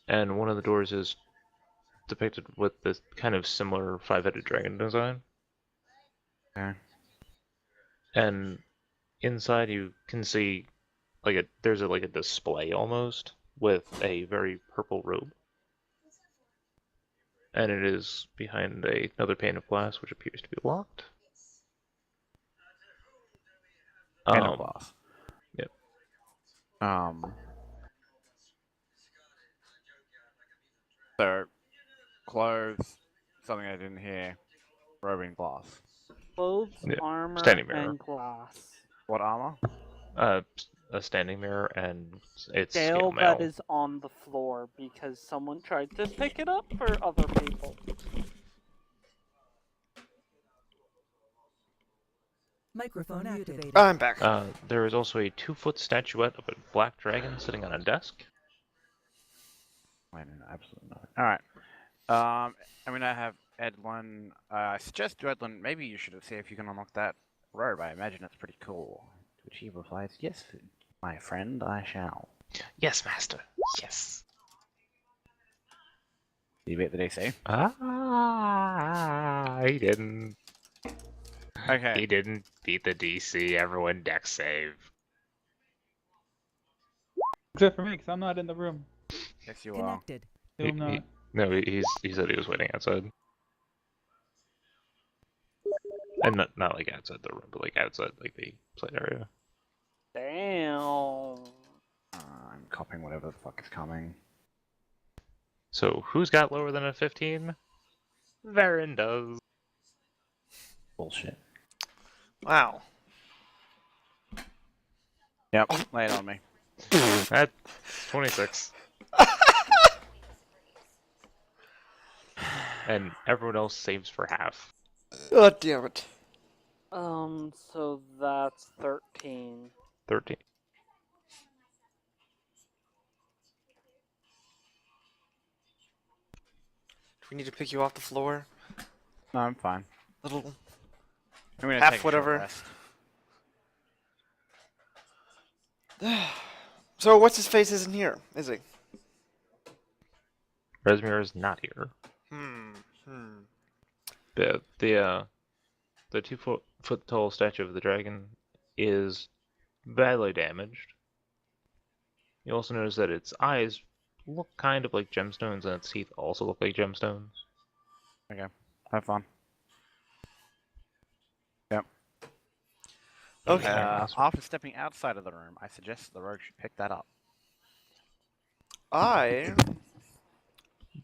and one of the doors is depicted with this kind of similar five-headed dragon design. Okay. And inside you can see there's like a display almost with a very purple robe. And it is behind another pane of glass which appears to be locked. Pane of glass. Yep. So, clothes, something I didn't hear, roving glass. Clothes, Yeah. armor, Standing mirror. and glass. What armor? A standing mirror and it's Scale scale mail. that is on the floor because someone tried to pick it up for other people. Microphone activated. I'm back. There is also a 2-foot statuette of a black dragon sitting on a desk. I don't know, absolutely not. Alright. I'm gonna have Edwin, I suggest to Edwin, maybe you should see if you can unlock that robe. I imagine it's pretty cool. To which he replies, yes, my friend, I shall. Yes, master. Yes. Did you beat the DC? He didn't. Okay. He didn't beat the DC. Everyone deck save. Except for me, because I'm not in the room. Yes, you are. Connected. Still not. No, he said he was waiting outside. And not like outside the room, but like outside like the play area. Damn. I'm copying whatever the fuck is coming. So who's got lower than a 15? Varen does. Bullshit. Wow. Yep, lay it on me. That's 26. And everyone else saves for half. God damn it. So that's 13. 13. Do we need to pick you off the floor? No, I'm fine. Little I'm gonna half take a short whatever. rest. So what's his face isn't here, is he? Resmir is not here. The 2-foot tall statue of the dragon is badly damaged. You also notice that its eyes look kind of like gemstones, and its teeth also look like gemstones. Okay, have fun. Yep. Okay. After stepping outside of the room, I suggest the rogue should pick that up.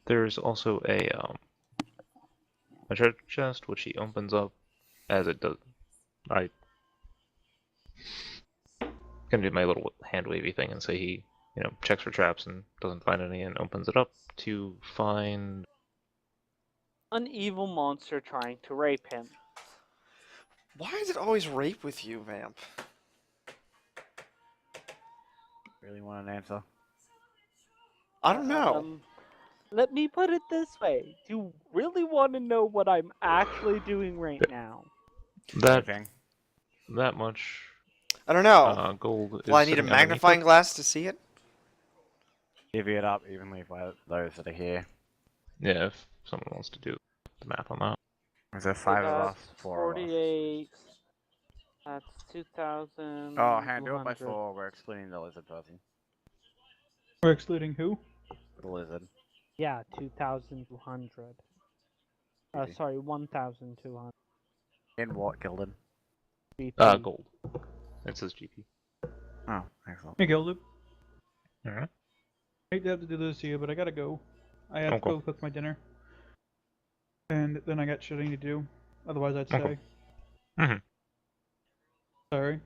There's also a treasure chest which he opens up as it does. I can do my little hand wavy thing and say he, checks for traps and doesn't find any, and opens it up to find An evil monster trying to rape him. Why is it always rape with you, Vamp? Really want an answer? I don't know. Let me put it this way. Do you really want to know what I'm actually doing right now? Anything. that much. I don't know. Gold. Will I need a magnifying glass to see it? Divvy it up evenly by those that are here. Yeah, if someone wants to do the math on that. Is there 5 of us? That's 4 of us? 48. That's 2,000. Oh, hand, do it by 4. We're excluding the lizard person. We're excluding who? The lizard. Yeah, 2,200. Easy. Sorry, 1,200. In what, Gildan? BP. Gold. It says GP. Oh, excellent. Hey, Gildup. Alright. Hate to have to do this to you, but I gotta go. I have to Okay. go cook my dinner. And then I got shit I need to do. Otherwise I'd Okay. stay. Mhm. Sorry.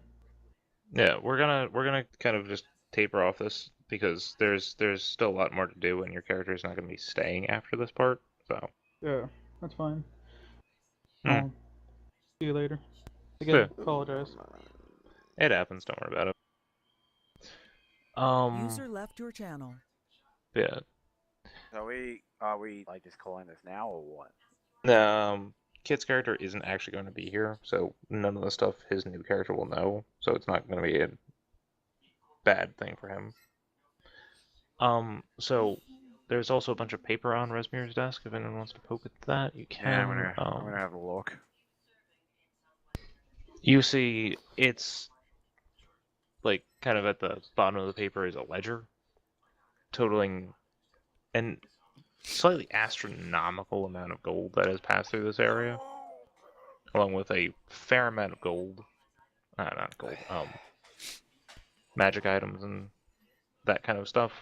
Yeah, we're gonna kind of just taper off this because there's still a lot more to do, and your character is not gonna be staying after this part. So. Yeah, that's fine. Hmm. I'll see you later. Again, Yeah. apologize. It happens. Don't worry about it. User left your channel. Yeah. Are we like just calling this now or what? Kit's character isn't actually going to be here, so none of the stuff his new character will know. So it's not going to be a bad thing for him. So there's also a bunch of paper on Resmir's desk. If anyone wants to poke at that, you can. Yeah, I'm gonna have a look. You see, it's like kind of at the bottom of the paper is a ledger, totaling an slightly astronomical amount of gold that has passed through this area, along with a fair amount of gold. Not gold. Magic items and that kind of stuff.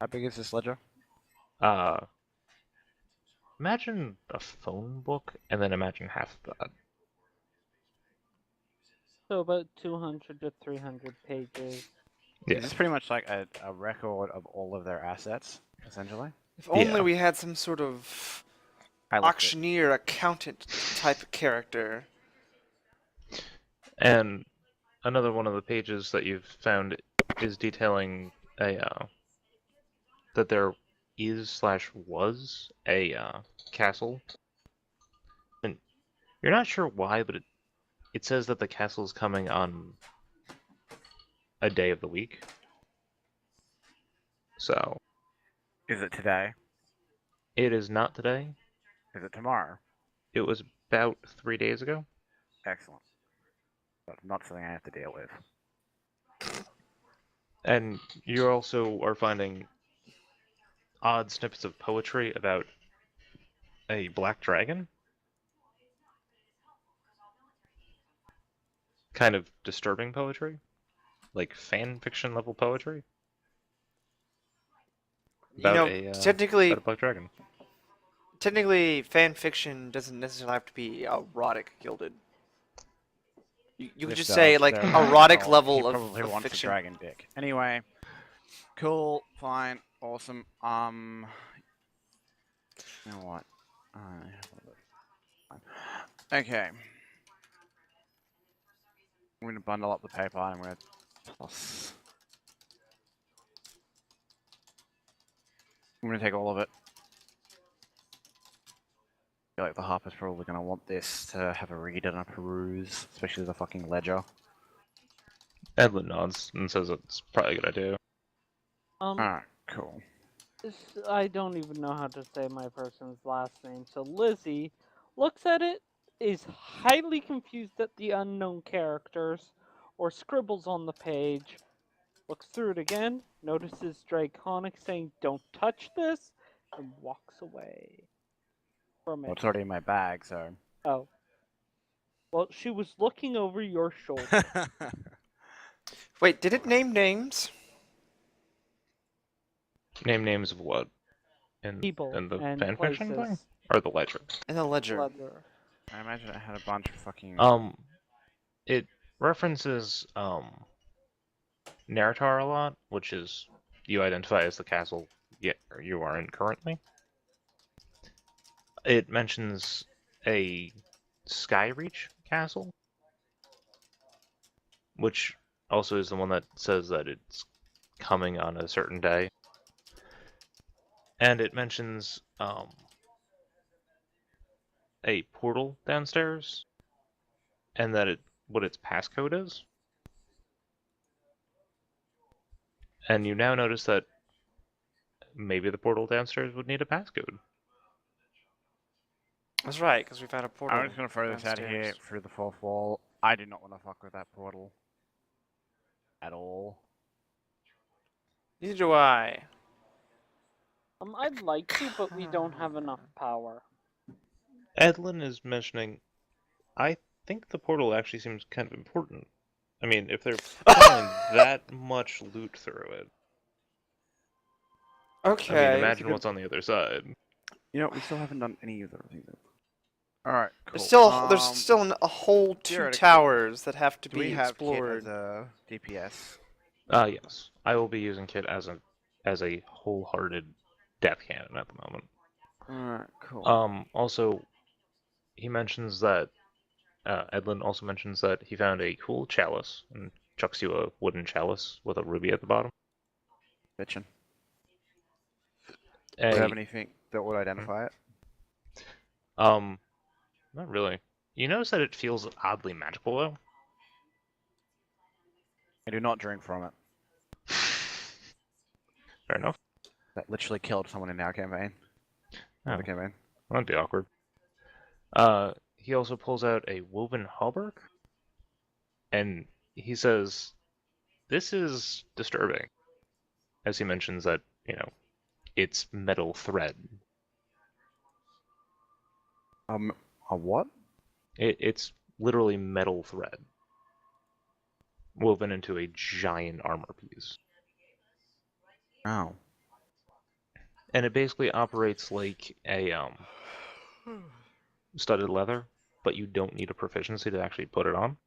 How big is this ledger? Uh, Imagine a phone book, and then imagine half of that. So about 200 to 300 pages. Yeah. Is this pretty much like a record of all of their assets, essentially? If only Yeah. we had some sort of I looked at- auctioneer, accountant type of character. And another one of the pages that you've found is detailing a that there is/was a castle, and you're not sure why, but it says that the castle is coming on a day of the week. So Is it today? it is not today. Is it tomorrow? It was about 3 days ago. Excellent. That's not something I have to deal with. And you also are finding odd snippets of poetry about a black dragon. Kind of disturbing poetry. Like fan fiction level poetry. About technically, about a black dragon. fan fiction doesn't necessarily have to be erotic gilded. You could just say like erotic level he of probably wants fiction. a dragon dick. Anyway, cool, fine, awesome. You know what? Okay. I'm gonna bundle up the paper. I'm gonna plus. I'm gonna take all of it. I feel like the Harper's probably gonna want this to have a read and a peruse, especially the fucking ledger. Edlin nods and says it's probably a good idea. Alright, cool. I don't even know how to say my person's last name. So Lizzie looks at it, is highly confused at the unknown characters or scribbles on the page, looks through it again, notices Draconic saying, "Don't touch this," and walks away from Well, it. it's already in my bag, so. Oh. Well, she was looking over your shoulder. Wait, did it name names? Name names of what? In People the and fanfiction places. thing? Or the ledger? In the ledger. Ledger. I imagine it had a bunch of fucking. It references Naratar a lot, which is you identify as the castle you are in currently. It mentions a Skyreach castle, which also is the one that says that it's coming on a certain day. And it mentions a portal downstairs, and that what its passcode is. And you now notice that maybe the portal downstairs would need a passcode. That's right, because we found a portal. I'm just gonna throw this out of here downstairs. through the fourth wall. I do not want to fuck with that portal. At all. Neither do I. I'd like to, but we don't have enough power. Edlin is mentioning, I think the portal actually seems kind of important. I mean, if they're funneling that much loot through it, Okay. I mean, imagine what's on the other side. You know, we still haven't done any of the things. Alright, cool. There's still a whole 2 theoretically, towers that have to do we be have explored. Kit as a DPS? Yes. I will be using Kit as a wholehearted death cannon at the moment. Alright, cool. Also, he mentions that Edlin also mentions that he found a cool chalice and chucks you a wooden chalice with a ruby at the bottom. Bitchin'. Do you have anything that would identify it? Not really. You notice that it feels oddly magical though. I do not drink from it. Fair enough. That literally killed someone in our campaign. Oh, The campaign. that'd be awkward. He also pulls out a woven hauberk, and he says, "This is disturbing," as he mentions that, it's metal thread. A what? It's literally metal thread woven into a giant armor piece. Oh. And it basically operates like a studded leather, but you don't need a proficiency to actually put it on.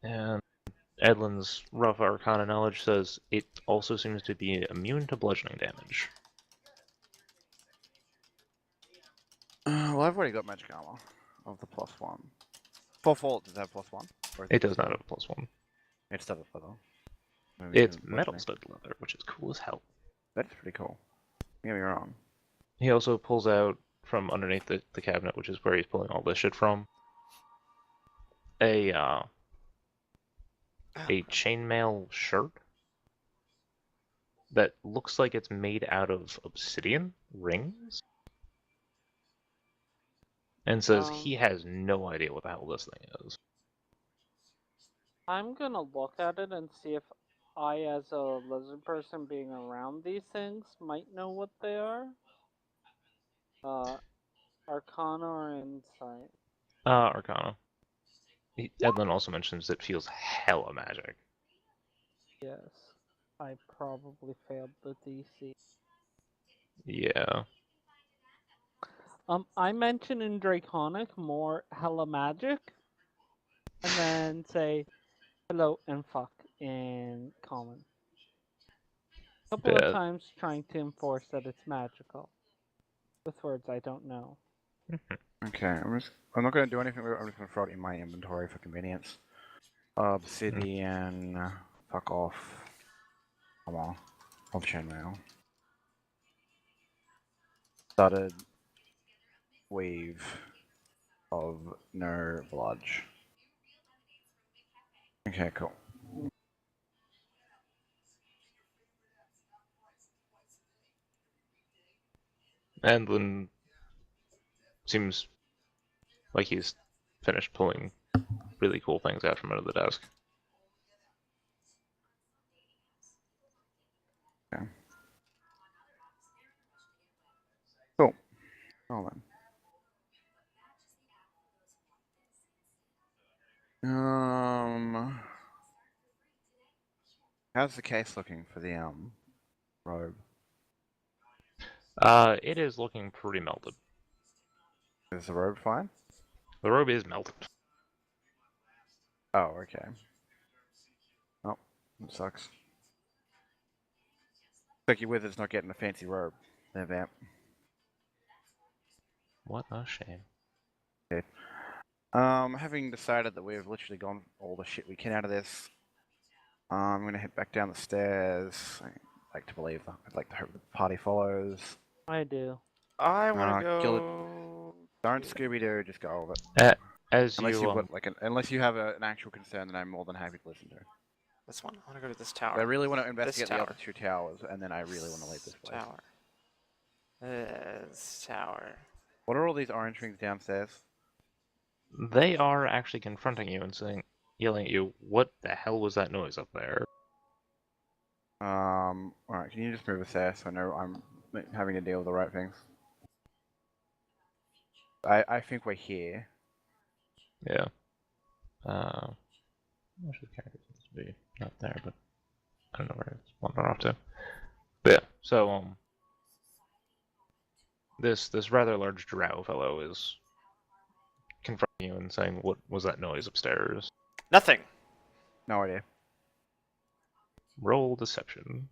And Edlin's rough arcana knowledge says it also seems to be immune to bludgeoning damage. Well, I've already got magic armor of the +1. For fault, does it have +1? Or is It does not still- have a +1. It's studded leather. It's metal studded leather, which is cool as hell. That's pretty cool. Don't get me wrong. He also pulls out from underneath the cabinet, which is where he's pulling all this shit from, a chainmail shirt that looks like it's made out of obsidian rings, and says he has no idea what the hell this thing is. I'm gonna look at it and see if I, as a lizard person being around these things, might know what they are. Arcana or Insight? Arcana. Edlin also mentions it feels hella magic. Yes. I probably failed the DC. Yeah. I mention in Draconic more hella magic, and then say hello and fuck in common. A couple of times trying to enforce that it's magical. With words I don't know. Okay, I'm not going to do anything with it. I'm just going to throw it in my inventory for convenience. Obsidian. Fuck off. Come on. Of chainmail. Studded. Weave. Of no bludge. Okay, cool. Edlin seems like he's finished pulling really cool things out from under the desk. Okay. Cool. Well then. How's the case looking for the robe? It is looking pretty melted. Is the robe fine? The robe is melted. Oh, okay. Oh, that sucks. Like your wizard's not getting a fancy robe. There, vamp. What a shame. Okay. Having decided that we've literally gone all the shit we can out of this, I'm gonna head back down the stairs. I'd like to believe, I'd like to hope the party follows. I do. I want to Kill go. Don't Scooby-Doo, just go with it. As Unless you you've got like unless you have an actual concern, then I'm more than happy to listen to. This one. I want to go to this I tower. really want to investigate the tower. other two towers, and then I really want to leave this place. Tower. This tower. What are all these orange things downstairs? they are actually confronting you and yelling at you, "What the hell was that noise up there?" Alright, can you just move us there so I know I'm having to deal with the right things? I think we're here. Yeah. Actually, the character seems to be not there, but I don't know where it's wandering off to. But yeah, so this rather large drow fellow is confronting you and saying, "What was that noise upstairs?" Nothing. No idea. Roll deception.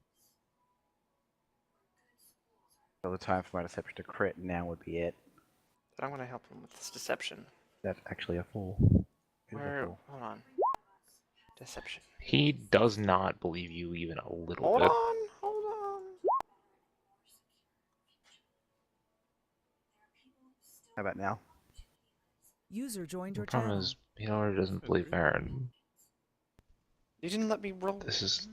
So the time for my deception to crit now would be it. But I'm going to help him with this deception. That's actually a 4. Where? Hold on. Deception. He does not believe you even a little Hold bit. on. Hold on. How about now? User joined The your problem channel. is, he already doesn't believe Aaron. You didn't let me roll. This is